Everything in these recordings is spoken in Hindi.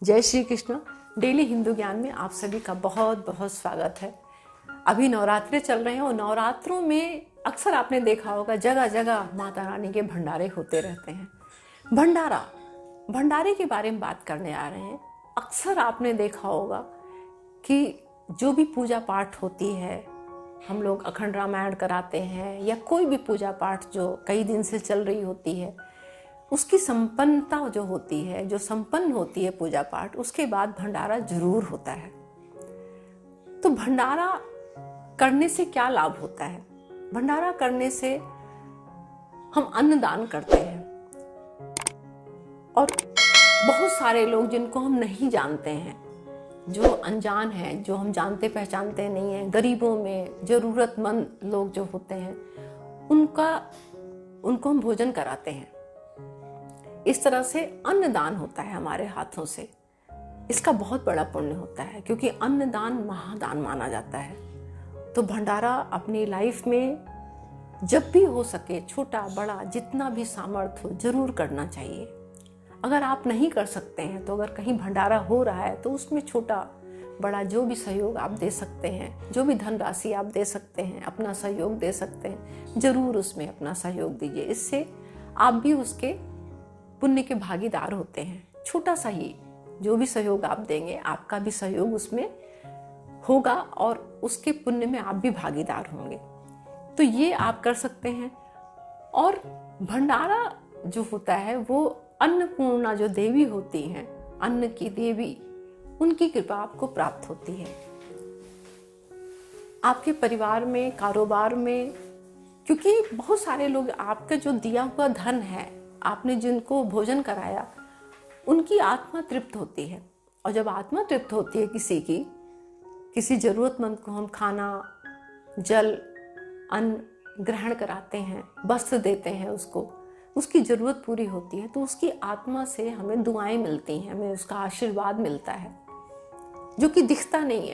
जय श्री कृष्ण। डेली हिंदू ज्ञान में आप सभी का बहुत बहुत स्वागत है। अभी नवरात्रे चल रहे हैं और नवरात्रों में अक्सर आपने देखा होगा जगह जगह माता रानी के भंडारे होते रहते हैं। भंडारे के बारे में बात करने आ रहे हैं। अक्सर आपने देखा होगा कि जो भी पूजा पाठ होती है, हम लोग अखंड रामायण कराते हैं या कोई भी पूजा पाठ जो कई दिन से चल रही होती है, उसकी संपन्नता जो होती है, जो संपन्न होती है पूजा पाठ, उसके बाद भंडारा जरूर होता है। तो भंडारा करने से क्या लाभ होता है? भंडारा करने से हम अन्नदान करते हैं और बहुत सारे लोग जिनको हम नहीं जानते हैं, जो अनजान हैं, जो हम जानते पहचानते नहीं हैं, गरीबों में जरूरतमंद लोग जो होते हैं, उनको हम भोजन कराते हैं। इस तरह से अन्नदान होता है हमारे हाथों से। इसका बहुत बड़ा पुण्य होता है क्योंकि अन्नदान महादान माना जाता है। तो भंडारा अपनी लाइफ में जब भी हो सके, छोटा बड़ा जितना भी सामर्थ्य हो, जरूर करना चाहिए। अगर आप नहीं कर सकते हैं तो अगर कहीं भंडारा हो रहा है तो उसमें छोटा बड़ा जो भी सहयोग आप दे सकते हैं, जो भी धनराशि आप दे सकते हैं, अपना सहयोग दे सकते हैं, जरूर उसमें अपना सहयोग दीजिए। इससे आप भी उसके पुण्य के भागीदार होते हैं। छोटा सा ही जो भी सहयोग आप देंगे, आपका भी सहयोग उसमें होगा और उसके पुण्य में आप भी भागीदार होंगे। तो ये आप कर सकते हैं। और भंडारा जो होता है वो अन्नपूर्णा जो देवी होती हैं, अन्न की देवी, उनकी कृपा आपको प्राप्त होती है। आपके परिवार में, कारोबार में, क्योंकि बहुत सारे लोग आपका जो दिया हुआ धन है, आपने जिनको भोजन कराया, उनकी आत्मा तृप्त होती है। और जब आत्मा तृप्त होती है किसी जरूरतमंद को हम खाना, जल, अन्न ग्रहण कराते हैं, वस्त्र देते हैं, उसकी जरूरत पूरी होती है, तो उसकी आत्मा से हमें दुआएं मिलती हैं, हमें उसका आशीर्वाद मिलता है, जो कि दिखता नहीं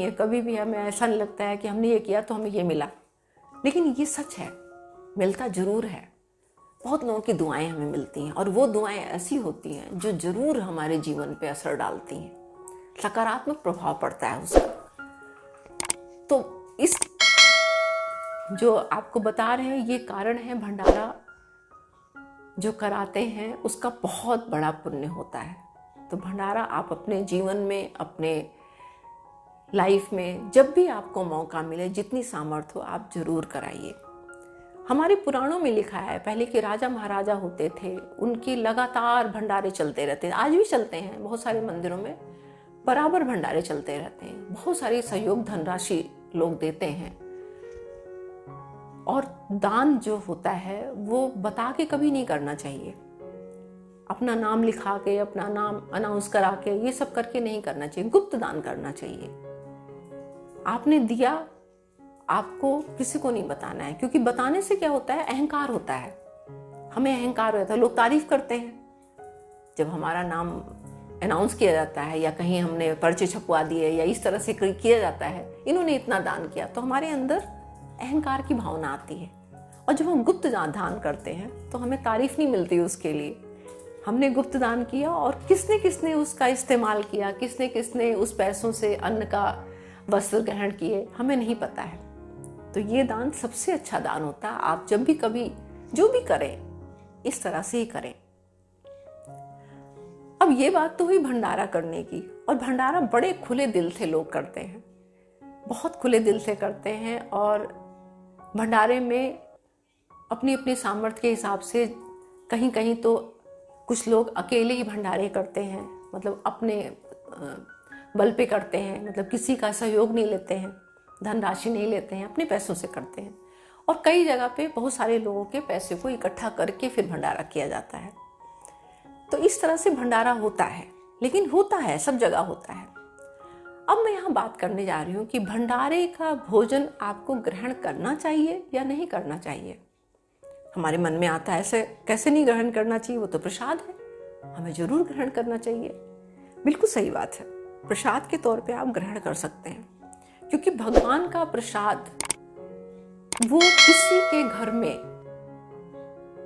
है। कभी भी हमें ऐसा नहीं लगता है कि हमने ये किया तो हमें ये मिला, लेकिन ये सच है, मिलता जरूर है। बहुत लोगों की दुआएं हमें मिलती हैं और वो दुआएं ऐसी होती हैं जो जरूर हमारे जीवन पे असर डालती हैं, सकारात्मक प्रभाव पड़ता है उसका। तो इस जो आपको बता रहे हैं, ये कारण है भंडारा जो कराते हैं उसका बहुत बड़ा पुण्य होता है। तो भंडारा आप अपने जीवन में, अपने लाइफ में जब भी आपको मौका मिले, जितनी सामर्थ्य हो, आप जरूर कराइए। हमारे पुराणों में लिखा है, पहले के राजा महाराजा होते थे, उनके लगातार भंडारे चलते रहते हैं, आज भी चलते हैं। बहुत सारे मंदिरों में बराबर भंडारे चलते रहते हैं, बहुत सारी सहयोग धनराशि लोग देते हैं। और दान जो होता है वो बता के कभी नहीं करना चाहिए। अपना नाम लिखा के, अपना नाम अनाउंस करा के, ये सब करके नहीं करना चाहिए। गुप्त दान करना चाहिए। आपने दिया, आपको किसी को नहीं बताना है, क्योंकि बताने से क्या होता है, अहंकार होता है। हमें अहंकार होता है, लोग तारीफ करते हैं जब हमारा नाम अनाउंस किया जाता है या कहीं हमने पर्चे छपवा दिए या इस तरह से किया जाता है, इन्होंने इतना दान किया, तो हमारे अंदर अहंकार की भावना आती है। और जब हम गुप्त दान करते हैं तो हमें तारीफ नहीं मिलती उसके लिए। हमने गुप्त दान किया और किसने किसने उसका इस्तेमाल किया, किसने किसने उस पैसों से अन्न का वस्त्र ग्रहण किए, हमें नहीं पता है। तो ये दान सबसे अच्छा दान होता है। आप जब भी कभी जो भी करें, इस तरह से ही करें। अब ये बात तो हुई भंडारा करने की, और भंडारा बड़े खुले दिल से लोग करते हैं, बहुत खुले दिल से करते हैं। और भंडारे में अपनी अपनी सामर्थ्य के हिसाब से कहीं कहीं तो कुछ लोग अकेले ही भंडारे करते हैं, मतलब अपने बल पे करते हैं, मतलब किसी का सहयोग नहीं लेते हैं, धनराशि नहीं लेते हैं, अपने पैसों से करते हैं। और कई जगह पे बहुत सारे लोगों के पैसे को इकट्ठा करके फिर भंडारा किया जाता है। तो इस तरह से भंडारा होता है, लेकिन होता है, सब जगह होता है। अब मैं यहाँ बात करने जा रही हूँ कि भंडारे का भोजन आपको ग्रहण करना चाहिए या नहीं करना चाहिए। हमारे मन में आता है ऐसे कैसे नहीं ग्रहण करना चाहिए, वो तो प्रसाद है, हमें जरूर ग्रहण करना चाहिए। बिल्कुल सही बात है, प्रसाद के तौर पे आप ग्रहण कर सकते हैं, क्योंकि भगवान का प्रसाद वो किसी के घर में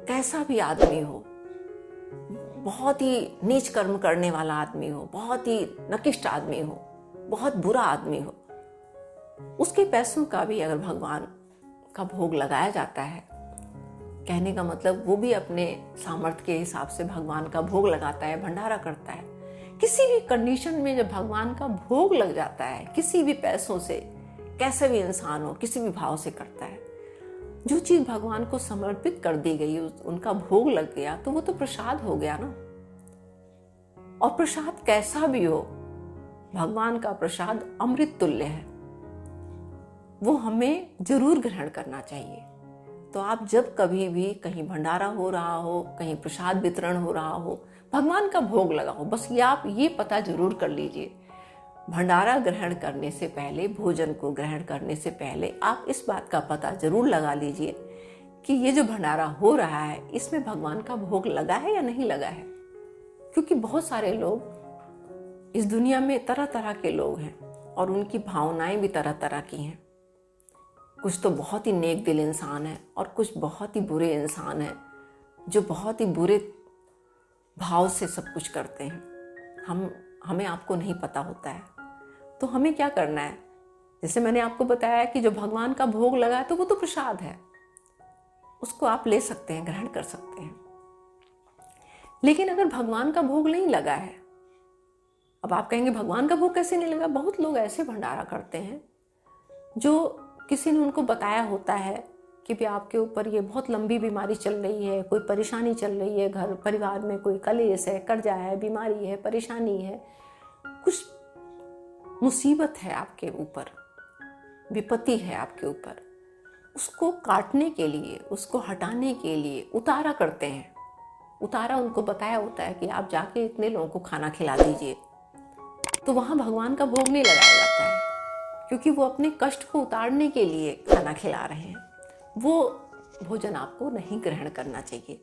कैसा भी आदमी हो, बहुत ही नीच कर्म करने वाला आदमी हो, बहुत ही नकिष्ट आदमी हो, बहुत बुरा आदमी हो, उसके पैसों का भी अगर भगवान का भोग लगाया जाता है, कहने का मतलब वो भी अपने सामर्थ्य के हिसाब से भगवान का भोग लगाता है, भंडारा करता है। किसी भी कंडीशन में जब भगवान का भोग लग जाता है, किसी भी पैसों से, कैसे भी इंसान हो, किसी भी भाव से करता है, जो चीज भगवान को समर्पित कर दी गई, उनका भोग लग गया, तो वो तो प्रसाद हो गया ना। और प्रसाद कैसा भी हो, भगवान का प्रसाद अमृत तुल्य है, वो हमें जरूर ग्रहण करना चाहिए। तो आप जब कभी भी कहीं भंडारा हो रहा हो, कहीं प्रसाद वितरण हो रहा हो, भगवान का भोग लगा हो, बस ये आप ये पता जरूर कर लीजिए, भंडारा ग्रहण करने से पहले, भोजन को ग्रहण करने से पहले आप इस बात का पता जरूर लगा लीजिए कि ये जो भंडारा हो रहा है इसमें भगवान का भोग लगा है या नहीं लगा है। क्योंकि बहुत सारे लोग इस दुनिया में तरह तरह के लोग हैं और उनकी भावनाएं भी तरह तरह की हैं। कुछ तो बहुत ही नेक दिल इंसान है और कुछ बहुत ही बुरे इंसान हैं जो बहुत ही बुरे भाव से सब कुछ करते हैं। हमें आपको नहीं पता होता है, तो हमें क्या करना है, जैसे मैंने आपको बताया कि जो भगवान का भोग लगा है तो वो तो प्रसाद है, उसको आप ले सकते हैं, ग्रहण कर सकते हैं। लेकिन अगर भगवान का भोग नहीं लगा है, अब आप कहेंगे भगवान का भोग कैसे नहीं लगा। बहुत लोग ऐसे भंडारा करते हैं जो किसी ने उनको बताया होता है कि भी आपके ऊपर ये बहुत लंबी बीमारी चल रही है, कोई परेशानी चल रही है, घर परिवार में कोई कलेश है, कर्जा है, बीमारी है, परेशानी है, कुछ मुसीबत है आपके ऊपर, विपत्ति है आपके ऊपर, उसको काटने के लिए, उसको हटाने के लिए उतारा करते हैं। उतारा उनको बताया होता है कि आप जाके इतने लोगों को खाना खिला दीजिए, तो वहां भगवान का भोग नहीं लगाया जाता है, क्योंकि वो अपने कष्ट को उतारने के लिए खाना खिला रहे हैं। वो भोजन आपको नहीं ग्रहण करना चाहिए,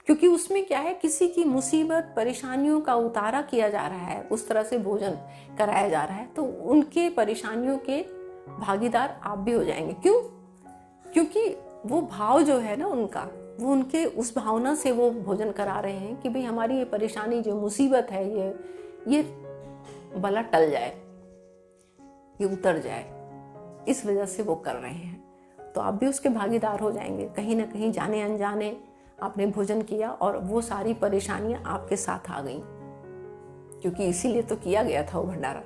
क्योंकि उसमें क्या है, किसी की मुसीबत परेशानियों का उतारा किया जा रहा है, उस तरह से भोजन कराया जा रहा है, तो उनके परेशानियों के भागीदार आप भी हो जाएंगे। क्यों? क्योंकि वो भाव जो है ना उनका, वो उनके उस भावना से वो भोजन करा रहे हैं कि भाई हमारी ये परेशानी, जो मुसीबत है, ये बला टल जाए, ये उतर जाए, इस वजह से वो कर रहे हैं। तो आप भी उसके भागीदार हो जाएंगे। कहीं ना कहीं जाने अनजाने आपने भोजन किया और वो सारी परेशानियां आपके साथ आ गई, क्योंकि इसीलिए तो किया गया था वो भंडारा।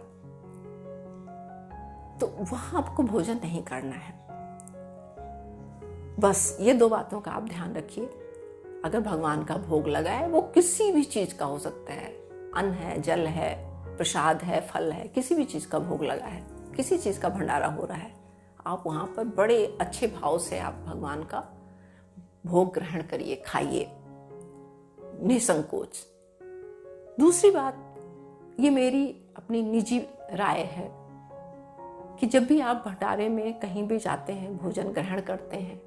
तो वहां आपको भोजन नहीं करना है। बस ये दो बातों का आप ध्यान रखिए। अगर भगवान का भोग लगा है, वो किसी भी चीज का हो सकता है, अन्न है, जल है, प्रसाद है, फल है, किसी भी चीज का भोग लगा है, किसी चीज का भंडारा हो रहा है, आप वहां पर बड़े अच्छे भाव से आप भगवान का भोग ग्रहण करिए, खाइए निसंकोच। दूसरी बात, ये मेरी अपनी निजी राय है कि जब भी आप भंडारे में कहीं भी जाते हैं, भोजन ग्रहण करते हैं,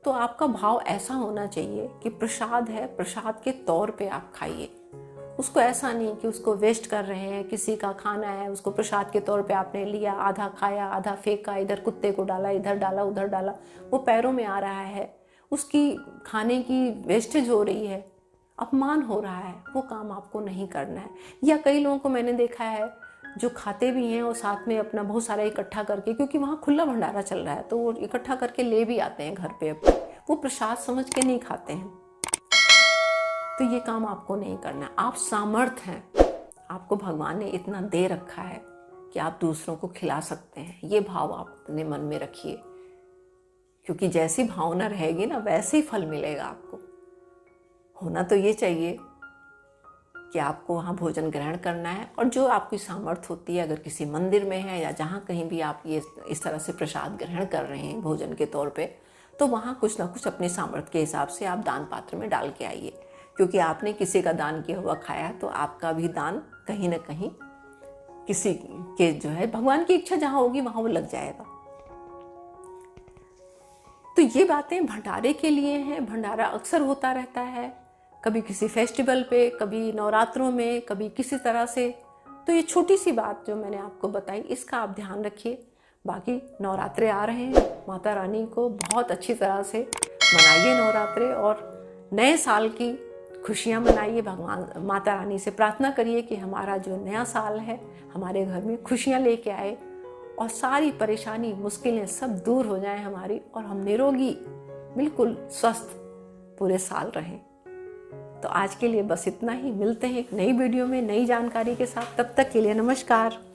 तो आपका भाव ऐसा होना चाहिए कि प्रसाद है, प्रसाद के तौर पे आप खाइए। उसको ऐसा नहीं कि उसको वेस्ट कर रहे हैं, किसी का खाना है, उसको प्रसाद के तौर पे आपने लिया, आधा खाया, आधा फेंका, इधर कुत्ते को डाला, इधर डाला, उधर डाला, वो पैरों में आ रहा है, उसकी खाने की वेस्टेज हो रही है, अपमान हो रहा है। वो काम आपको नहीं करना है। या कई लोगों को मैंने देखा है जो खाते भी हैं और साथ में अपना बहुत सारा इकट्ठा करके, क्योंकि वहाँ खुला भंडारा चल रहा है, तो वो इकट्ठा करके ले भी आते हैं घर पे अपने, वो प्रसाद समझ के नहीं खाते हैं। तो ये काम आपको नहीं करना। आप सामर्थ हैं, आपको भगवान ने इतना दे रखा है कि आप दूसरों को खिला सकते हैं। ये भाव आप अपने मन में रखिए, क्योंकि जैसी भावना रहेगी ना, वैसे ही फल मिलेगा आपको। होना तो ये चाहिए कि आपको वहाँ भोजन ग्रहण करना है, और जो आपकी सामर्थ्य होती है, अगर किसी मंदिर में है या जहाँ कहीं भी आप ये इस तरह से प्रसाद ग्रहण कर रहे हैं भोजन के तौर पे, तो वहाँ कुछ ना कुछ अपने सामर्थ्य के हिसाब से आप दान पात्र में डाल के आइए। क्योंकि आपने किसी का दान किया हुआ खाया, तो आपका भी दान कहीं ना कहीं किसी के जो है, भगवान की इच्छा जहाँ होगी वहाँ वो लग जाएगा। तो ये बातें भंडारे के लिए हैं। भंडारा अक्सर होता रहता है, कभी किसी फेस्टिवल पे, कभी नवरात्रों में, कभी किसी तरह से। तो ये छोटी सी बात जो मैंने आपको बताई, इसका आप ध्यान रखिए। बाकी नवरात्रे आ रहे हैं, माता रानी को बहुत अच्छी तरह से मनाइए नवरात्रे, और नए साल की खुशियाँ मनाइए, भगवान माता रानी से प्रार्थना करिए कि हमारा जो नया साल है हमारे घर में खुशियाँ लेके आए और सारी परेशानी मुश्किलें सब दूर हो जाएं हमारी, और हम निरोगी बिल्कुल स्वस्थ पूरे साल रहें। तो आज के लिए बस इतना ही। मिलते हैं एक नई वीडियो में नई जानकारी के साथ। तब तक के लिए नमस्कार।